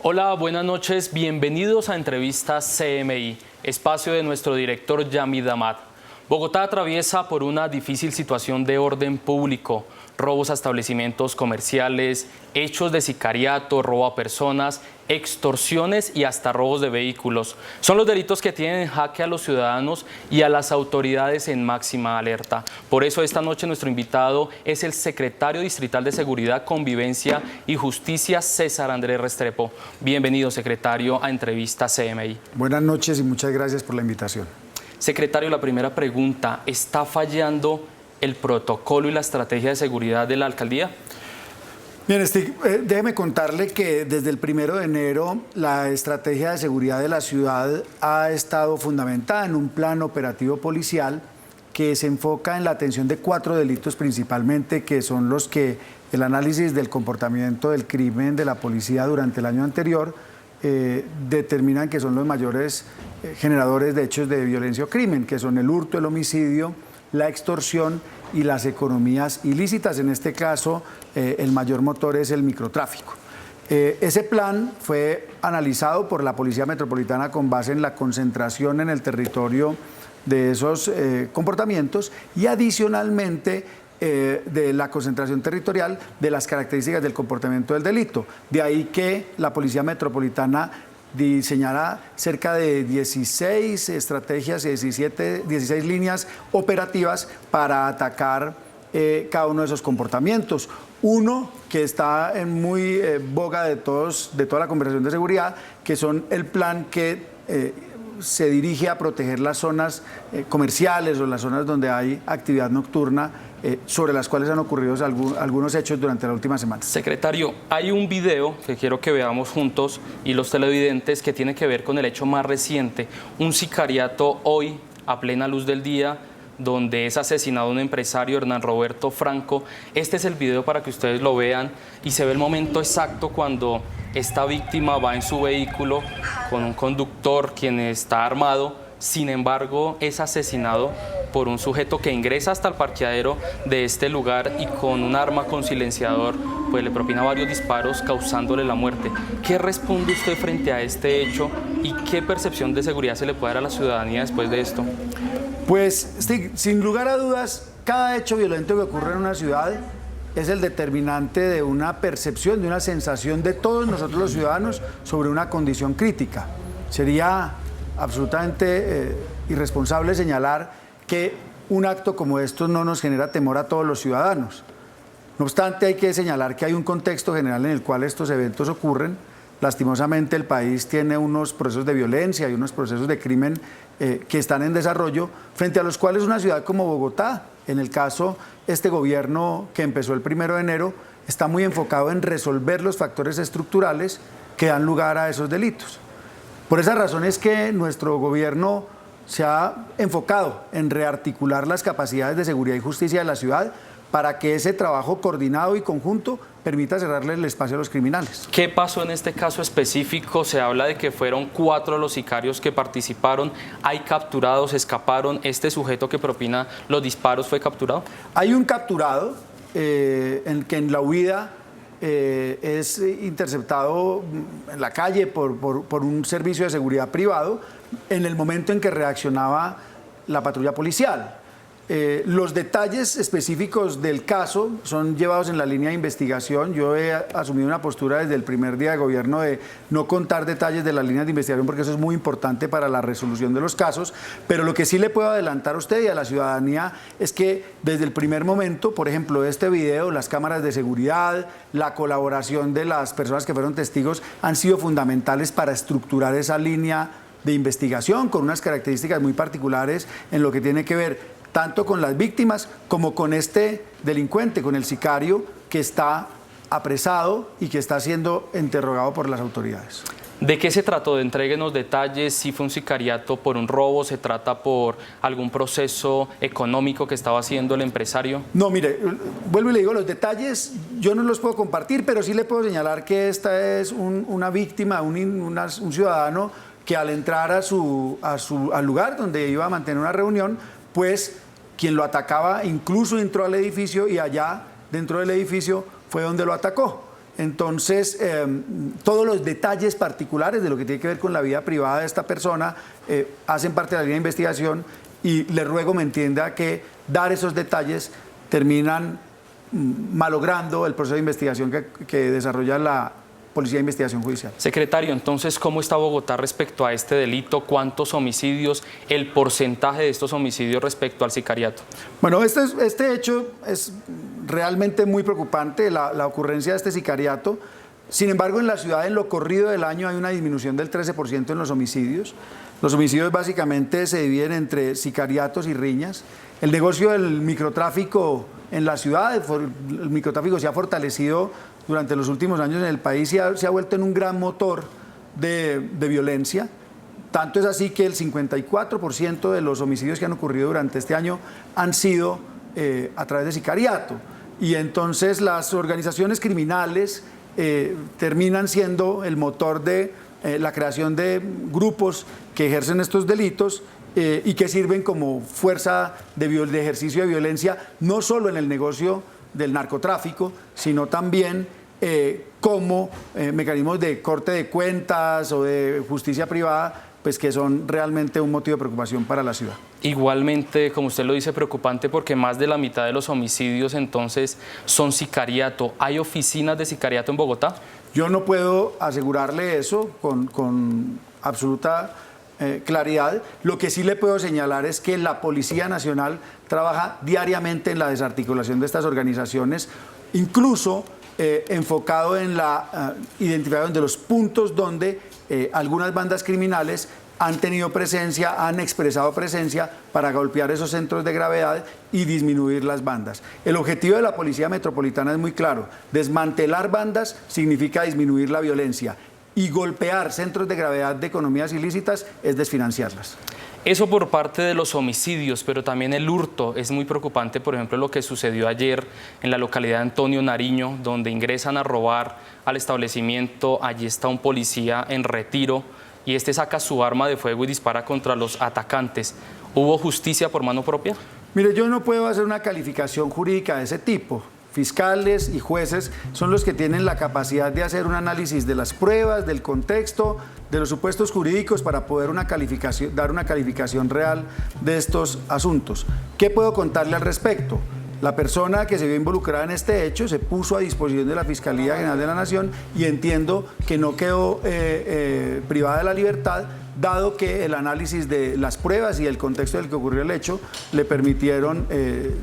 Hola, buenas noches, bienvenidos a Entrevistas CMI, espacio de nuestro director Yamid Amat. Bogotá atraviesa por una difícil situación de orden público, robos a establecimientos comerciales, hechos de sicariato, robo a personas, extorsiones y hasta robos de vehículos. Son los delitos que tienen en jaque a los ciudadanos y a las autoridades en máxima alerta. Por eso esta noche nuestro invitado es el secretario distrital de Seguridad, Convivencia y Justicia, César Andrés Restrepo. Bienvenido, secretario, a Entrevista CMI. Buenas noches y muchas gracias por la invitación. Secretario, la primera pregunta, ¿está fallando el protocolo y la estrategia de seguridad de la alcaldía? Bien, déjeme contarle que desde el 1 de enero la estrategia de seguridad de la ciudad ha estado fundamentada en un plan operativo policial que se enfoca en la atención de 4 delitos principalmente, que son los que el análisis del comportamiento del crimen de la policía durante el año anterior determinan que son los mayores generadores de hechos de violencia o crimen, que son el hurto, el homicidio, la extorsión y las economías ilícitas. En este caso, el mayor motor es el microtráfico. Ese plan fue analizado por la Policía Metropolitana con base en la concentración en el territorio de esos comportamientos y adicionalmente de la concentración territorial de las características del comportamiento del delito. De ahí que la Policía Metropolitana diseñará cerca de 16 estrategias y 16 líneas operativas para atacar cada uno de esos comportamientos. Uno que está en muy boga de toda la conversación de seguridad, que son el plan que se dirige a proteger las zonas comerciales o las zonas donde hay actividad nocturna, sobre las cuales han ocurrido algunos hechos durante la última semana. Secretario, hay un video que quiero que veamos juntos y los televidentes que tiene que ver con el hecho más reciente, un sicariato hoy a plena luz del día, donde es asesinado un empresario, Hernán Roberto Franco. Este es el video para que ustedes lo vean y se ve el momento exacto cuando esta víctima va en su vehículo con un conductor quien está armado. Sin embargo, es asesinado por un sujeto que ingresa hasta el parqueadero de este lugar y con un arma con silenciador pues le propina varios disparos causándole la muerte. ¿Qué responde usted frente a este hecho y qué percepción de seguridad se le puede dar a la ciudadanía después de esto? Pues, sin lugar a dudas, cada hecho violento que ocurre en una ciudad es el determinante de una percepción, de una sensación de todos nosotros los ciudadanos sobre una condición crítica. Sería absolutamente irresponsable señalar que un acto como esto no nos genera temor a todos los ciudadanos. No obstante, hay que señalar que hay un contexto general en el cual estos eventos ocurren. Lastimosamente, el país tiene unos procesos de violencia y unos procesos de crimen que están en desarrollo, frente a los cuales una ciudad como Bogotá, en el caso, este gobierno que empezó el 1 de enero, está muy enfocado en resolver los factores estructurales que dan lugar a esos delitos. Por esa razón es que nuestro gobierno se ha enfocado en rearticular las capacidades de seguridad y justicia de la ciudad para que ese trabajo coordinado y conjunto permita cerrarle el espacio a los criminales. ¿Qué pasó en este caso específico? Se habla de que fueron 4 los sicarios que participaron. ¿Hay capturados? ¿Escaparon? ¿Este sujeto que propina los disparos fue capturado? Hay un capturado en que en la huida es interceptado en la calle por un servicio de seguridad privado en el momento en que reaccionaba la patrulla policial. Los detalles específicos del caso son llevados en la línea de investigación. Yo he asumido una postura desde el primer día de gobierno de no contar detalles de las líneas de investigación porque eso es muy importante para la resolución de los casos, pero lo que sí le puedo adelantar a usted y a la ciudadanía es que desde el primer momento, por ejemplo, este video, las cámaras de seguridad, la colaboración de las personas que fueron testigos han sido fundamentales para estructurar esa línea de investigación con unas características muy particulares en lo que tiene que ver tanto con las víctimas como con este delincuente, con el sicario que está apresado y que está siendo interrogado por las autoridades. ¿De qué se trató? Entréguenos detalles. ¿Si fue un sicariato por un robo? ¿Se trata por algún proceso económico que estaba haciendo el empresario? No, mire, vuelvo y le digo, los detalles yo no los puedo compartir, pero sí le puedo señalar que esta es una víctima, un ciudadano que al entrar al lugar donde iba a mantener una reunión, pues quien lo atacaba incluso entró al edificio y allá dentro del edificio fue donde lo atacó. Entonces, todos los detalles particulares de lo que tiene que ver con la vida privada de esta persona hacen parte de la línea de investigación y le ruego me entienda que dar esos detalles terminan malogrando el proceso de investigación que desarrolla la Policía de Investigación Judicial. Secretario, entonces, ¿cómo está Bogotá respecto a este delito? ¿Cuántos homicidios? ¿El porcentaje de estos homicidios respecto al sicariato? Bueno, este hecho es realmente muy preocupante, la ocurrencia de este sicariato. Sin embargo, en la ciudad, en lo corrido del año, hay una disminución del 13% en los homicidios. Los homicidios básicamente se dividen entre sicariatos y riñas. El negocio del microtráfico en la ciudad, el microtráfico se ha fortalecido durante los últimos años en el país y se ha vuelto en un gran motor de violencia. Tanto es así que el 54% de los homicidios que han ocurrido durante este año han sido a través de sicariato. Y entonces las organizaciones criminales terminan siendo el motor de la creación de grupos que ejercen estos delitos y que sirven como fuerza de ejercicio de violencia, no solo en el negocio del narcotráfico, sino también como mecanismos de corte de cuentas o de justicia privada, pues que son realmente un motivo de preocupación para la ciudad. Igualmente, como usted lo dice, preocupante porque más de la mitad de los homicidios entonces son sicariato. ¿Hay oficinas de sicariato en Bogotá? Yo no puedo asegurarle eso con absoluta claridad. Lo que sí le puedo señalar es que la Policía Nacional trabaja diariamente en la desarticulación de estas organizaciones, incluso enfocado en la identificación de los puntos donde algunas bandas criminales han tenido presencia, han expresado presencia para golpear esos centros de gravedad y disminuir las bandas. El objetivo de la Policía Metropolitana es muy claro: desmantelar bandas significa disminuir la violencia y golpear centros de gravedad de economías ilícitas es desfinanciarlas. Eso por parte de los homicidios, pero también el hurto es muy preocupante. Por ejemplo, lo que sucedió ayer en la localidad de Antonio Nariño, donde ingresan a robar al establecimiento. Allí está un policía en retiro y este saca su arma de fuego y dispara contra los atacantes. ¿Hubo justicia por mano propia? Mire, yo no puedo hacer una calificación jurídica de ese tipo. Fiscales y jueces son los que tienen la capacidad de hacer un análisis de las pruebas, del contexto, de los supuestos jurídicos para poder dar una calificación real de estos asuntos. ¿Qué puedo contarle al respecto? La persona que se vio involucrada en este hecho se puso a disposición de la Fiscalía General de la Nación y entiendo que no quedó privada de la libertad, dado que el análisis de las pruebas y el contexto del que ocurrió el hecho le permitieron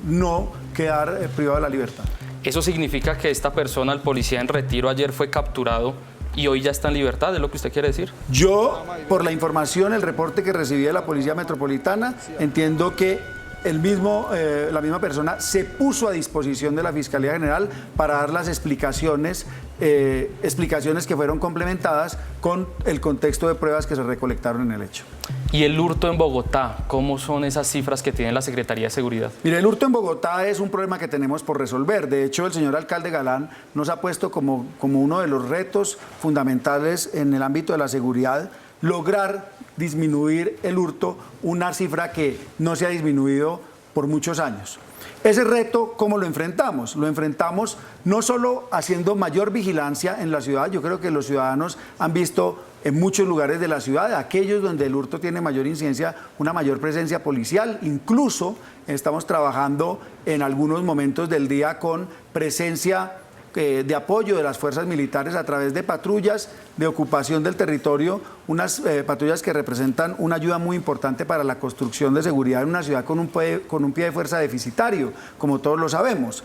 no quedar privado de la libertad. ¿Eso significa que esta persona, el policía en retiro, ayer fue capturado y hoy ya está en libertad? ¿Es lo que usted quiere decir? Yo, por la información, el reporte que recibí de la Policía Metropolitana, entiendo que la misma persona se puso a disposición de la Fiscalía General para dar las explicaciones que fueron complementadas con el contexto de pruebas que se recolectaron en el hecho. ¿Y el hurto en Bogotá? ¿Cómo son esas cifras que tiene la Secretaría de Seguridad? Mire, el hurto en Bogotá es un problema que tenemos por resolver. De hecho, el señor alcalde Galán nos ha puesto como uno de los retos fundamentales en el ámbito de la seguridad lograr disminuir el hurto, una cifra que no se ha disminuido por muchos años. Ese reto, ¿cómo lo enfrentamos? Lo enfrentamos no solo haciendo mayor vigilancia en la ciudad. Yo creo que los ciudadanos han visto en muchos lugares de la ciudad, aquellos donde el hurto tiene mayor incidencia, una mayor presencia policial. Incluso estamos trabajando en algunos momentos del día con presencia de apoyo de las fuerzas militares a través de patrullas de ocupación del territorio, unas patrullas que representan una ayuda muy importante para la construcción de seguridad en una ciudad con un pie de fuerza deficitario, como todos lo sabemos.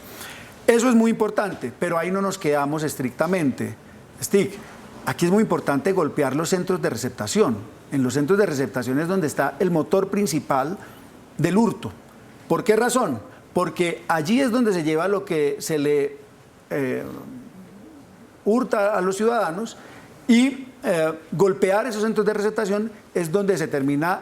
Eso es muy importante, pero ahí no nos quedamos estrictamente. Stig, aquí es muy importante golpear los centros de receptación. En los centros de receptación es donde está el motor principal del hurto. ¿Por qué razón? Porque allí es donde se lleva lo que se le hurta a los ciudadanos y golpear esos centros de receptación es donde se termina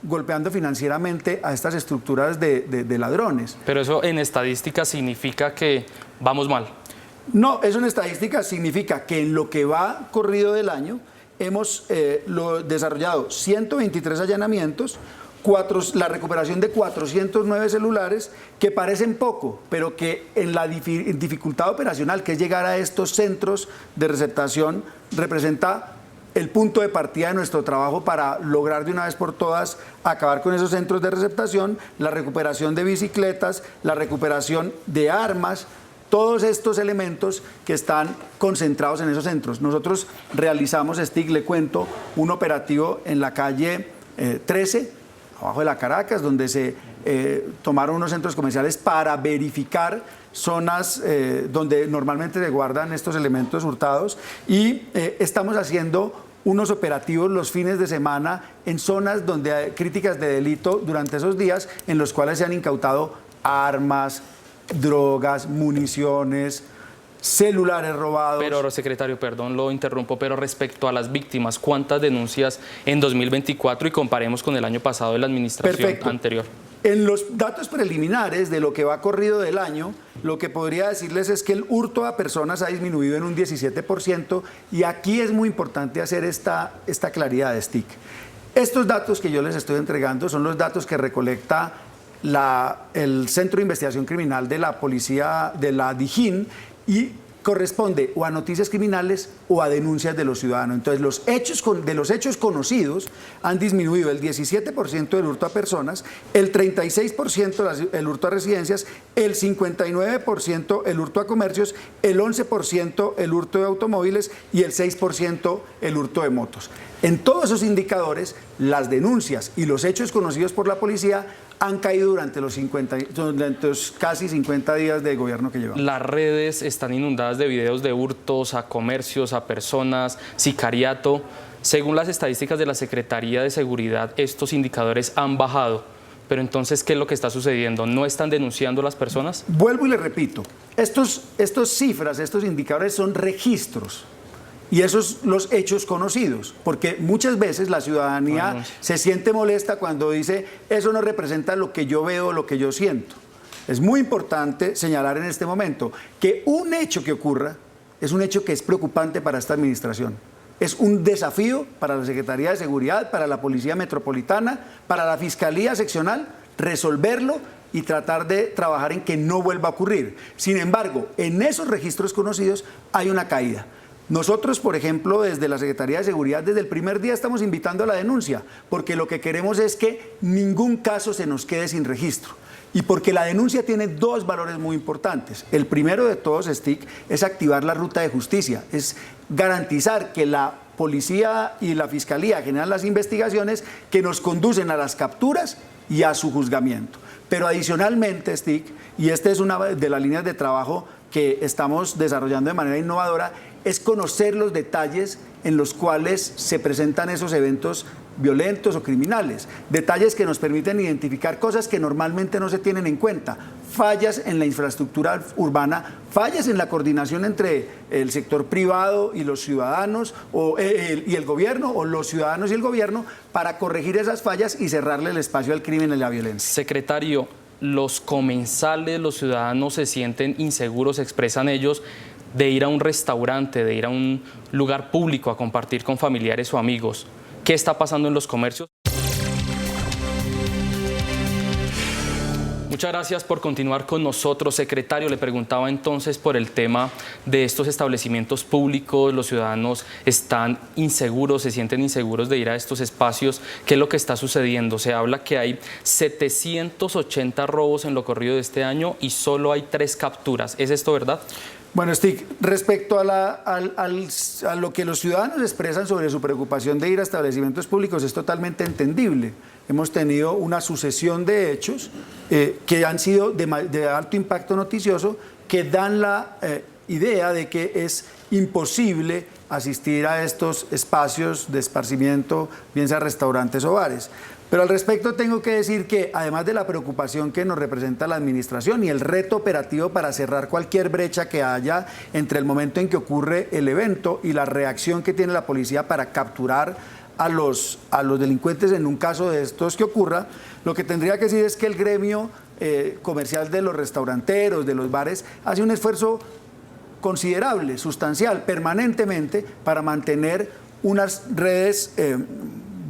golpeando financieramente a estas estructuras de ladrones. Pero eso en estadística significa que vamos mal. No, eso en estadística significa que en lo que va corrido del año hemos desarrollado 123 allanamientos la recuperación de 409 celulares que parecen poco, pero que en la dificultad operacional, que es llegar a estos centros de receptación, representa el punto de partida de nuestro trabajo para lograr de una vez por todas acabar con esos centros de receptación, la recuperación de bicicletas, la recuperación de armas, todos estos elementos que están concentrados en esos centros. Nosotros realizamos, Stig, le cuento, un operativo en la calle 13, abajo de la Caracas, donde se tomaron unos centros comerciales para verificar zonas donde normalmente se guardan estos elementos hurtados, y estamos haciendo unos operativos los fines de semana en zonas donde hay críticas de delito durante esos días, en los cuales se han incautado armas, drogas, municiones, celulares robados. Pero, secretario, perdón, lo interrumpo, pero respecto a las víctimas, ¿cuántas denuncias en 2024 y comparemos con el año pasado de la administración anterior? En los datos preliminares de lo que va corrido del año, lo que podría decirles es que el hurto a personas ha disminuido en un 17%, y aquí es muy importante hacer esta claridad de Stig. Estos datos que yo les estoy entregando son los datos que recolecta el Centro de Investigación Criminal de la Policía, de la DIJÍN, y corresponde o a noticias criminales o a denuncias de los ciudadanos. Entonces, de los hechos conocidos han disminuido el 17% del hurto a personas, el 36% el hurto a residencias, el 59% el hurto a comercios, el 11% el hurto de automóviles y el 6% el hurto de motos. En todos esos indicadores, las denuncias y los hechos conocidos por la policía han caído durante los casi 50 días de gobierno que llevamos. Las redes están inundadas de videos de hurtos a comercios, a personas, sicariato. Según las estadísticas de la Secretaría de Seguridad, estos indicadores han bajado. Pero entonces, ¿qué es lo que está sucediendo? ¿No están denunciando las personas? Vuelvo y le repito, estos cifras, estos indicadores son registros. Y esos los hechos conocidos, porque muchas veces la ciudadanía se siente molesta cuando dice eso no representa lo que yo veo, lo que yo siento. Es muy importante señalar en este momento que un hecho que ocurra es un hecho que es preocupante para esta administración. Es un desafío para la Secretaría de Seguridad, para la Policía Metropolitana, para la Fiscalía Seccional, resolverlo y tratar de trabajar en que no vuelva a ocurrir. Sin embargo, en esos registros conocidos hay una caída. Nosotros, por ejemplo, desde la Secretaría de Seguridad, desde el primer día estamos invitando a la denuncia, porque lo que queremos es que ningún caso se nos quede sin registro. Y porque la denuncia tiene dos valores muy importantes. El primero de todos, Stig, es activar la ruta de justicia, es garantizar que la policía y la fiscalía generan las investigaciones que nos conducen a las capturas y a su juzgamiento. Pero adicionalmente, Stig, y esta es una de las líneas de trabajo que estamos desarrollando de manera innovadora, es conocer los detalles en los cuales se presentan esos eventos violentos o criminales, detalles que nos permiten identificar cosas que normalmente no se tienen en cuenta, fallas en la infraestructura urbana, fallas en la coordinación entre el sector privado y los ciudadanos y el gobierno, o los ciudadanos y el gobierno, para corregir esas fallas y cerrarle el espacio al crimen y la violencia. Secretario, los comensales, los ciudadanos se sienten inseguros, expresan ellos, de ir a un restaurante, de ir a un lugar público a compartir con familiares o amigos. ¿Qué está pasando en los comercios? Muchas gracias por continuar con nosotros, secretario. Le preguntaba entonces por el tema de estos establecimientos públicos. Los ciudadanos están inseguros, se sienten inseguros de ir a estos espacios. ¿Qué es lo que está sucediendo? Se habla que hay 780 robos en lo corrido de este año y solo hay 3 capturas. ¿Es esto verdad? Bueno, Stig, respecto a lo que los ciudadanos expresan sobre su preocupación de ir a establecimientos públicos, es totalmente entendible. Hemos tenido una sucesión de hechos que han sido de alto impacto noticioso, que dan la idea de que es imposible asistir a estos espacios de esparcimiento, bien sea restaurantes o bares. Pero al respecto tengo que decir que, además de la preocupación que nos representa la administración y el reto operativo para cerrar cualquier brecha que haya entre el momento en que ocurre el evento y la reacción que tiene la policía para capturar a los delincuentes en un caso de estos que ocurra, lo que tendría que decir es que el gremio comercial de los restauranteros, de los bares, hace un esfuerzo considerable, sustancial, permanentemente, para mantener unas redes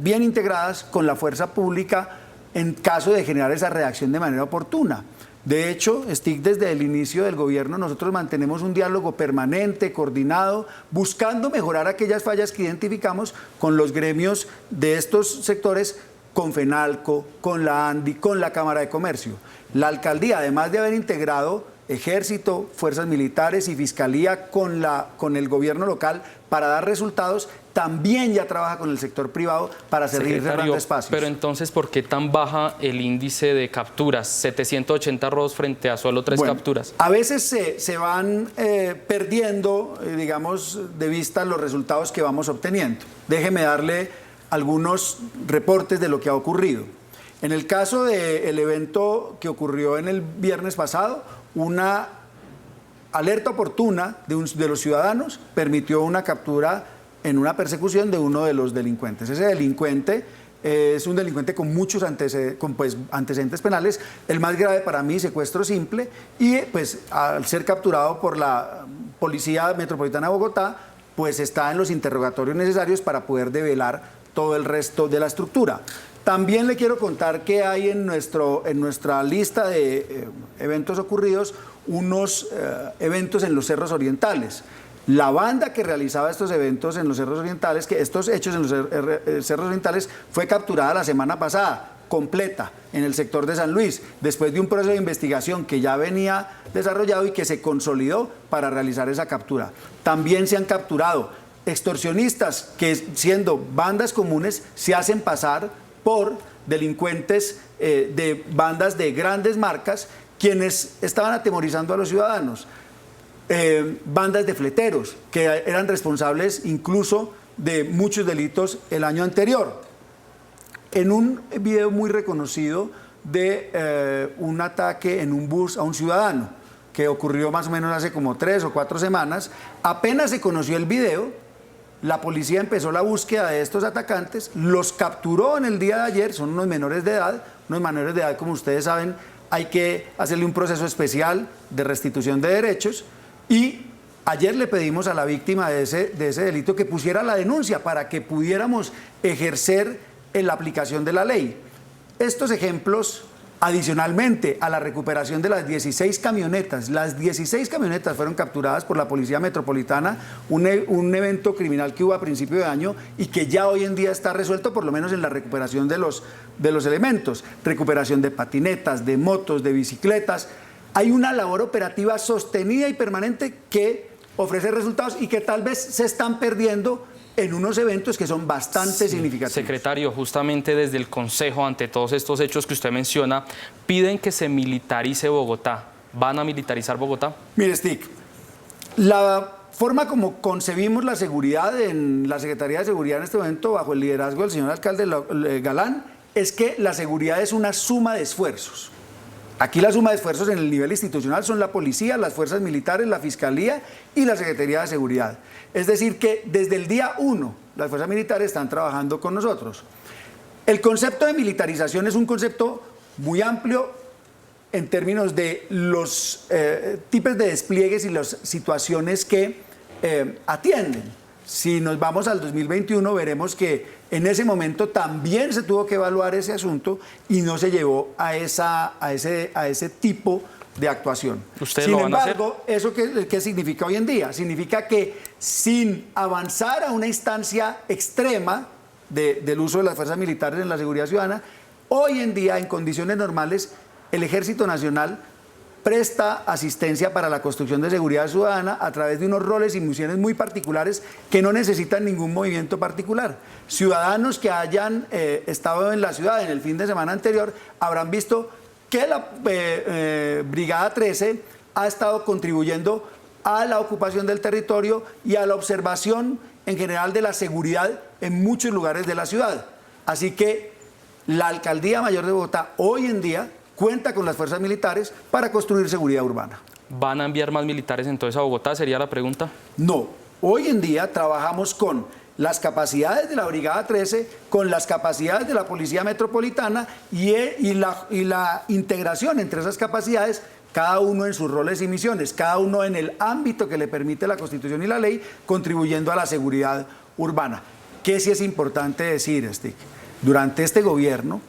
bien integradas con la fuerza pública en caso de generar esa reacción de manera oportuna. De hecho, STIC, desde el inicio del gobierno, nosotros mantenemos un diálogo permanente, coordinado, buscando mejorar aquellas fallas que identificamos con los gremios de estos sectores, con FENALCO, con la ANDI, con la Cámara de Comercio. La alcaldía, además de haber integrado Ejército, fuerzas militares y Fiscalía con el gobierno local para dar resultados, también ya trabaja con el sector privado para seguir cerrando espacios. Pero entonces, ¿por qué tan baja el índice de capturas? 780 robos frente a solo 3 capturas. A veces se van perdiendo, digamos, de vista los resultados que vamos obteniendo. Déjeme darle algunos reportes de lo que ha ocurrido. En el caso del evento que ocurrió en el viernes pasado, una alerta oportuna de los ciudadanos permitió una captura en una persecución de uno de los delincuentes. Ese delincuente es un delincuente con muchos antecedentes penales. El más grave para mí, secuestro simple, y pues al ser capturado por la Policía Metropolitana de Bogotá, pues está en los interrogatorios necesarios para poder develar todo el resto de la estructura. También le quiero contar que hay en nuestra lista de eventos ocurridos unos eventos en los Cerros Orientales. La banda que realizaba estos eventos en los Cerros Orientales, estos hechos en los Cerros Orientales, fue capturada la semana pasada, completa, en el sector de San Luis, después de un proceso de investigación que ya venía desarrollado y que se consolidó para realizar esa captura. También se han capturado extorsionistas que, siendo bandas comunes, se hacen pasar por delincuentes de bandas de grandes marcas, quienes estaban atemorizando a los ciudadanos. Bandas de fleteros que eran responsables incluso de muchos delitos el año anterior. En un video muy reconocido de un ataque en un bus a un ciudadano que ocurrió más o menos hace como 3 o 4 semanas, apenas se conoció el video, la policía empezó la búsqueda de estos atacantes, los capturó en el día de ayer. Son unos menores de edad, como ustedes saben, hay que hacerle un proceso especial de restitución de derechos. Y ayer le pedimos a la víctima de ese delito que pusiera la denuncia para que pudiéramos ejercer en la aplicación de la ley. Estos ejemplos, adicionalmente a la recuperación de las 16 camionetas, las 16 camionetas fueron capturadas por la Policía Metropolitana, un evento criminal que hubo a principio de año y que ya hoy en día está resuelto, por lo menos en la recuperación de los elementos, recuperación de patinetas, de motos, de bicicletas. Hay una labor operativa sostenida y permanente que ofrece resultados y que tal vez se están perdiendo en unos eventos que son bastante significativos. Secretario, justamente desde el Consejo, ante todos estos hechos que usted menciona, piden que se militarice Bogotá. ¿Van a militarizar Bogotá? Mire, Stick, la forma como concebimos la seguridad en la Secretaría de Seguridad en este momento, bajo el liderazgo del señor alcalde Galán, es que la seguridad es una suma de esfuerzos. Aquí la suma de esfuerzos en el nivel institucional son la policía, las fuerzas militares, la fiscalía y la Secretaría de Seguridad. Es decir que desde el día 1 las fuerzas militares están trabajando con nosotros. El concepto de militarización es un concepto muy amplio en términos de los tipos de despliegues y las situaciones que atienden. Si nos vamos al 2021, veremos que en ese momento también se tuvo que evaluar ese asunto y no se llevó a ese tipo de actuación. Sin embargo, ¿eso qué significa hoy en día? Significa que sin avanzar a una instancia extrema del uso de las fuerzas militares en la seguridad ciudadana, hoy en día, en condiciones normales, el Ejército Nacional presta asistencia para la construcción de seguridad ciudadana a través de unos roles y misiones muy particulares que no necesitan ningún movimiento particular. Ciudadanos que hayan estado en la ciudad en el fin de semana anterior habrán visto que la Brigada 13 ha estado contribuyendo a la ocupación del territorio y a la observación en general de la seguridad en muchos lugares de la ciudad. Así que la Alcaldía Mayor de Bogotá hoy en día cuenta con las fuerzas militares para construir seguridad urbana. ¿Van a enviar más militares entonces a Bogotá? Sería la pregunta. No, hoy en día trabajamos con las capacidades de la Brigada 13, con las capacidades de la Policía Metropolitana y la integración entre esas capacidades, cada uno en sus roles y misiones, cada uno en el ámbito que le permite la Constitución y la ley, contribuyendo a la seguridad urbana. ¿Qué sí es importante decir, Stick? Durante este gobierno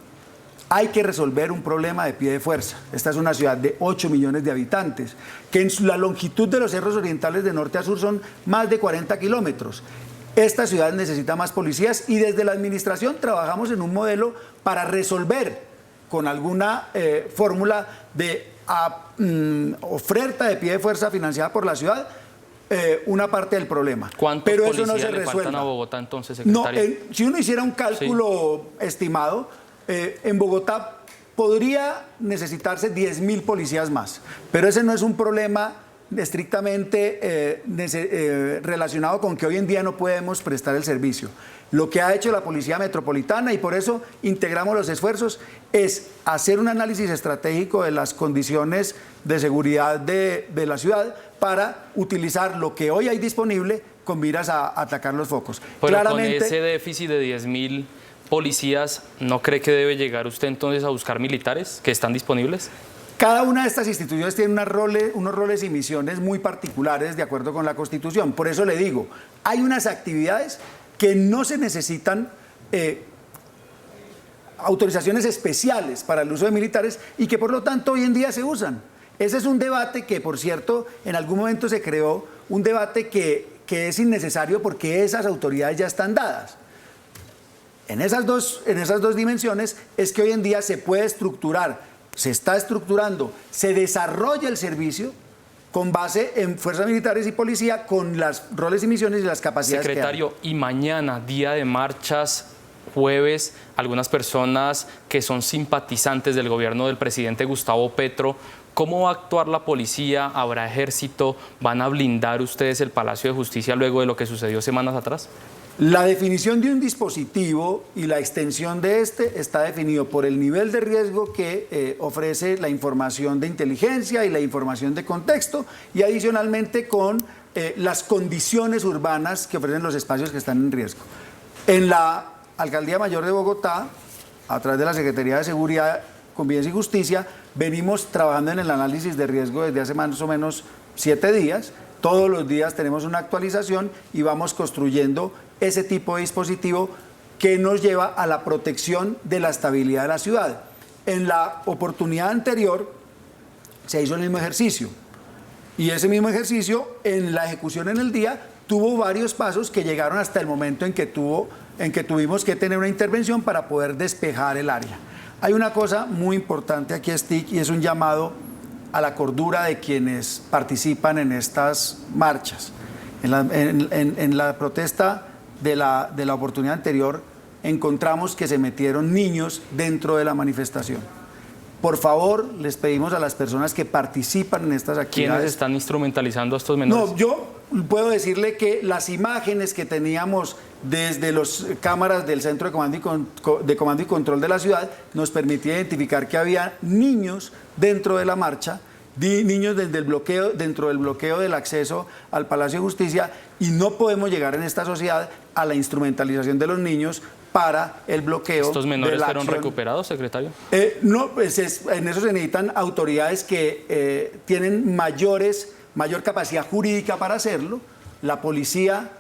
Hay que resolver un problema de pie de fuerza. Esta es una ciudad de 8 millones de habitantes, que en la longitud de los cerros orientales de norte a sur son más de 40 kilómetros. Esta ciudad necesita más policías y desde la administración trabajamos en un modelo para resolver con alguna fórmula de oferta de pie de fuerza financiada por la ciudad una parte del problema. ¿Cuántos Pero policías eso no se le resuelve faltan a Bogotá entonces, secretario? No, si uno hiciera un cálculo estimado, en Bogotá podría necesitarse 10.000 policías más, pero ese no es un problema estrictamente relacionado con que hoy en día no podemos prestar el servicio. Lo que ha hecho la Policía Metropolitana, y por eso integramos los esfuerzos, es hacer un análisis estratégico de las condiciones de seguridad de la ciudad para utilizar lo que hoy hay disponible con miras a atacar los focos. Pero claramente, con ese déficit de 10.000 policías, ¿no cree que debe llegar usted entonces a buscar militares que están disponibles? cada una de estas instituciones tiene unos roles y misiones muy particulares de acuerdo con la Constitución. Por eso le digo, hay unas actividades que no se necesitan autorizaciones especiales para el uso de militares y que por lo tanto hoy en día se usan. Ese es un debate que, por cierto, en algún momento se creó, un debate que es innecesario porque esas autoridades ya están dadas. En esas dos dimensiones es que hoy en día se puede estructurar, se está estructurando, se desarrolla el servicio con base en fuerzas militares y policía, con los roles y misiones y las capacidades. Secretario, y mañana, día de marchas, jueves, algunas personas que son simpatizantes del gobierno del presidente Gustavo Petro, ¿cómo va a actuar la policía? ¿Habrá ejército? ¿Van a blindar ustedes el Palacio de Justicia luego de lo que sucedió semanas atrás? La definición de un dispositivo y la extensión de este está definido por el nivel de riesgo que ofrece la información de inteligencia y la información de contexto, y adicionalmente con las condiciones urbanas que ofrecen los espacios que están en riesgo. En la Alcaldía Mayor de Bogotá, a través de la Secretaría de Seguridad, Convivencia y Justicia, venimos trabajando en el análisis de riesgo desde hace más o menos 7 días. Todos los días tenemos una actualización y vamos construyendo ese tipo de dispositivo que nos lleva a la protección de la estabilidad de la ciudad. En la oportunidad anterior se hizo el mismo ejercicio y ese mismo ejercicio en la ejecución en el día tuvo varios pasos que llegaron hasta el momento en que tuvimos que tener una intervención para poder despejar el área. Hay una cosa muy importante aquí, Stig, y es un llamado a la cordura de quienes participan en estas marchas. En la protesta de la oportunidad anterior encontramos que se metieron niños dentro de la manifestación. Por favor, les pedimos a las personas que participan en estas actividades... ¿Quiénes están instrumentalizando a estos menores? No, yo puedo decirle que las imágenes que teníamos desde las cámaras del Centro de Comando y Control de la ciudad nos permitía identificar que había niños dentro de la marcha, niños dentro del bloqueo del acceso al Palacio de Justicia, y no podemos llegar en esta sociedad a la instrumentalización de los niños para el bloqueo. ¿Estos menores de la fueron acción. recuperados, secretario? No, pues en eso se necesitan autoridades que tienen mayor capacidad jurídica para hacerlo. La policía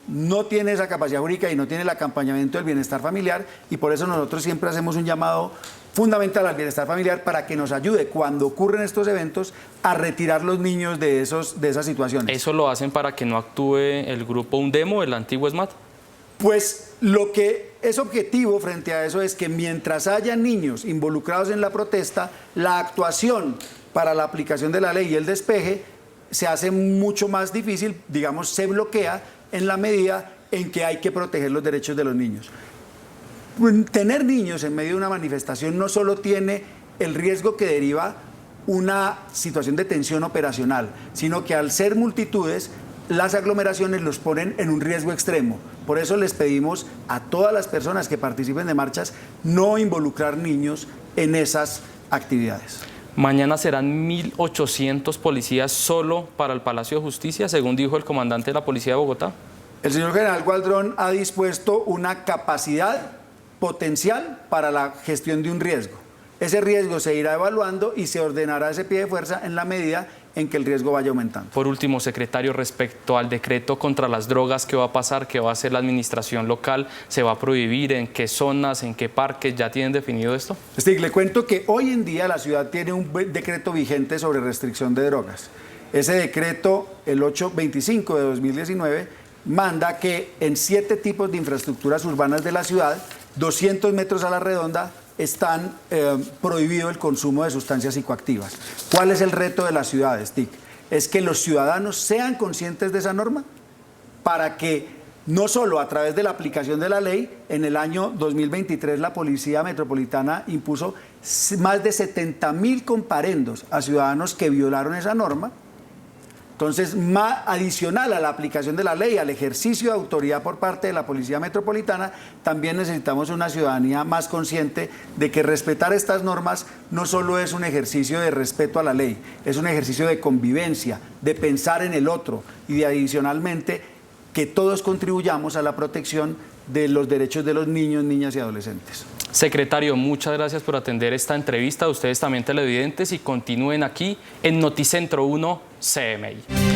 no tiene esa capacidad jurídica y no tiene el acompañamiento del bienestar familiar, y por eso nosotros siempre hacemos un llamado fundamental al bienestar familiar para que nos ayude cuando ocurren estos eventos a retirar los niños de esas situaciones. ¿Eso lo hacen para que no actúe el grupo Undemo, el antiguo ESMAD? Pues lo que es objetivo frente a eso es que mientras haya niños involucrados en la protesta, la actuación para la aplicación de la ley y el despeje se hace mucho más difícil, digamos, se bloquea en la medida en que hay que proteger los derechos de los niños. Tener niños en medio de una manifestación no solo tiene el riesgo que deriva una situación de tensión operacional, sino que al ser multitudes, las aglomeraciones los ponen en un riesgo extremo. Por eso les pedimos a todas las personas que participen de marchas no involucrar niños en esas actividades. Mañana serán 1.800 policías solo para el Palacio de Justicia, según dijo el comandante de la Policía de Bogotá. El señor general Gualdrón ha dispuesto una capacidad potencial para la gestión de un riesgo. Ese riesgo se irá evaluando y se ordenará ese pie de fuerza en la medida en que el riesgo vaya aumentando. Por último, secretario, respecto al decreto contra las drogas, ¿qué va a pasar? ¿Qué va a hacer la administración local? ¿Se va a prohibir? ¿En qué zonas? ¿En qué parques? ¿Ya tienen definido esto? Stig, le cuento que hoy en día la ciudad tiene un decreto vigente sobre restricción de drogas. Ese decreto, el 825 de 2019, manda que en 7 tipos de infraestructuras urbanas de la ciudad, 200 metros a la redonda, están prohibido el consumo de sustancias psicoactivas. ¿Cuál es el reto de la ciudad, Stig? Es que los ciudadanos sean conscientes de esa norma para que no solo a través de la aplicación de la ley, en el año 2023 la Policía Metropolitana impuso más de 70.000 comparendos a ciudadanos que violaron esa norma. Entonces, más adicional a la aplicación de la ley, al ejercicio de autoridad por parte de la Policía Metropolitana, también necesitamos una ciudadanía más consciente de que respetar estas normas no solo es un ejercicio de respeto a la ley, es un ejercicio de convivencia, de pensar en el otro y de adicionalmente que todos contribuyamos a la protección de los derechos de los niños, niñas y adolescentes. Secretario, muchas gracias por atender esta entrevista. Ustedes también televidentes y continúen aquí en Noticentro 1 CMI.